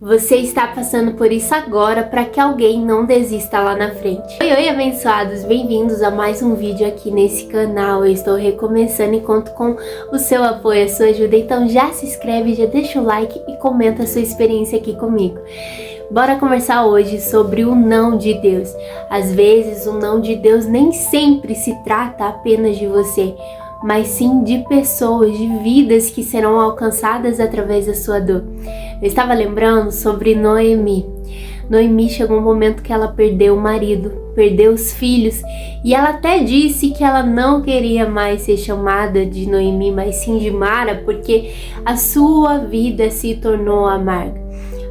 Você está passando por isso agora para que alguém não desista lá na frente. Oi, abençoados, bem-vindos a mais um vídeo aqui nesse canal. Eu estou recomeçando e conto com o seu apoio, a sua ajuda, então já se inscreve, já deixa o like e comenta a sua experiência aqui comigo. Bora conversar hoje sobre o não de Deus. Às vezes o não de Deus nem sempre se trata apenas de você, mas sim de pessoas, de vidas que serão alcançadas através da sua dor. Eu estava lembrando sobre Noemi. Noemi chegou um momento que ela perdeu o marido, perdeu os filhos, e ela até disse que ela não queria mais ser chamada de Noemi, mas sim de Mara, porque a sua vida se tornou amarga.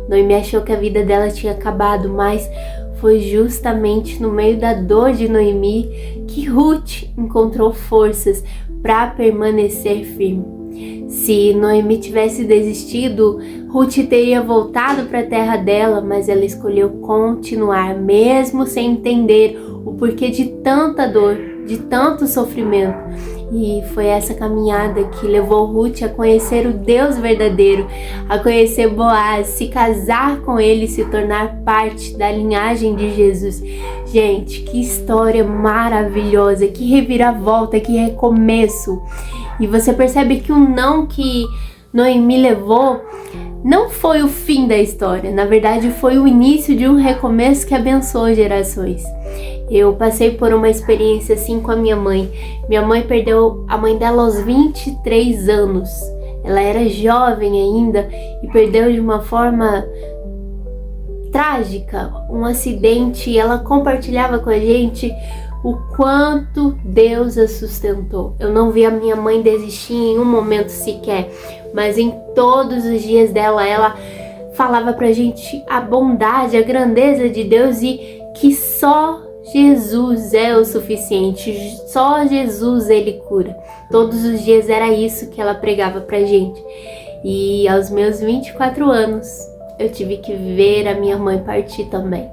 Noemi achou que a vida dela tinha acabado, mas foi justamente no meio da dor de Noemi que Ruth encontrou forças para permanecer firme. Se Noemi tivesse desistido, Ruth teria voltado para a terra dela, mas ela escolheu continuar, mesmo sem entender o porquê de tanta dor, de tanto sofrimento. E foi essa caminhada que levou Ruth a conhecer o Deus verdadeiro, a conhecer Boaz, se casar com ele e se tornar parte da linhagem de Jesus. Gente, que história maravilhosa, que reviravolta, que recomeço. E você percebe que o não que Noemi levou não foi o fim da história, na verdade foi o início de um recomeço que abençoou gerações. Eu passei por uma experiência assim com a minha mãe. Minha mãe perdeu a mãe dela aos 23 anos. Ela era jovem ainda e perdeu de uma forma trágica, um acidente. Ela compartilhava com a gente o quanto Deus a sustentou. Eu não vi a minha mãe desistir em um momento sequer, mas em todos os dias dela, ela falava pra gente a bondade, a grandeza de Deus e que só Jesus é o suficiente, só Jesus ele cura. Todos os dias era isso que ela pregava pra gente. E aos meus 24 anos, eu tive que ver a minha mãe partir também.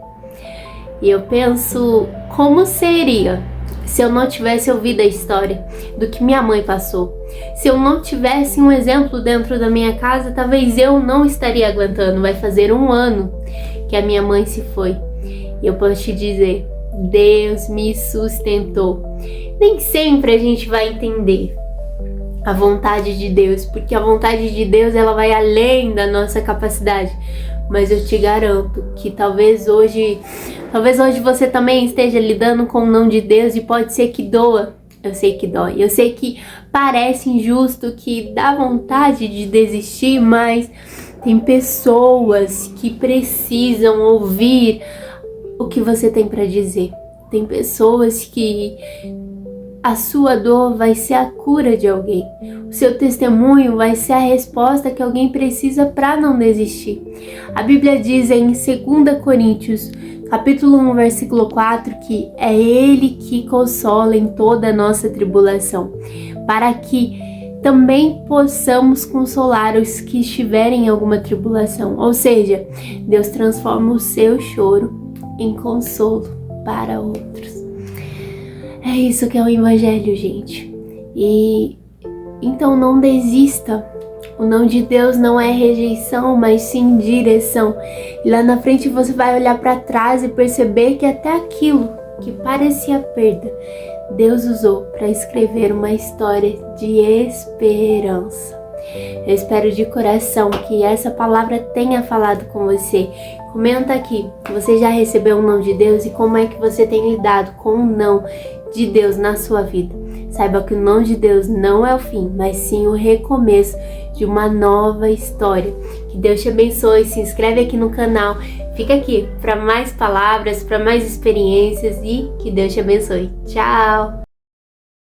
E eu penso, como seria se eu não tivesse ouvido a história do que minha mãe passou? Se eu não tivesse um exemplo dentro da minha casa, talvez eu não estaria aguentando. Vai fazer 1 ano que a minha mãe se foi. E eu posso te dizer, Deus me sustentou. Nem sempre a gente vai entender a vontade de Deus, porque a vontade de Deus ela vai além da nossa capacidade. Mas eu te garanto que talvez hoje você também esteja lidando com o não de Deus e pode ser que doa. Eu sei que dói, eu sei que parece injusto, que dá vontade de desistir, mas tem pessoas que precisam ouvir o que você tem para dizer. Tem pessoas que a sua dor vai ser a cura de alguém. O seu testemunho vai ser a resposta que alguém precisa para não desistir. A Bíblia diz em 2 Coríntios, capítulo 1, versículo 4, que é Ele que consola em toda a nossa tribulação, para que também possamos consolar os que estiverem em alguma tribulação. Ou seja, Deus transforma o seu choro em consolo para outros. É isso que é o Evangelho, gente. E então não desista. O não de Deus não é rejeição, mas sim direção. E lá na frente você vai olhar para trás e perceber que até aquilo que parecia perda, Deus usou para escrever uma história de esperança. Eu espero de coração que essa palavra tenha falado com você. Comenta aqui, você já recebeu um não de Deus e como é que você tem lidado com o não de Deus na sua vida. Saiba que o não de Deus não é o fim, mas sim o recomeço de uma nova história. Que Deus te abençoe, se inscreve aqui no canal, fica aqui para mais palavras, para mais experiências e que Deus te abençoe. Tchau!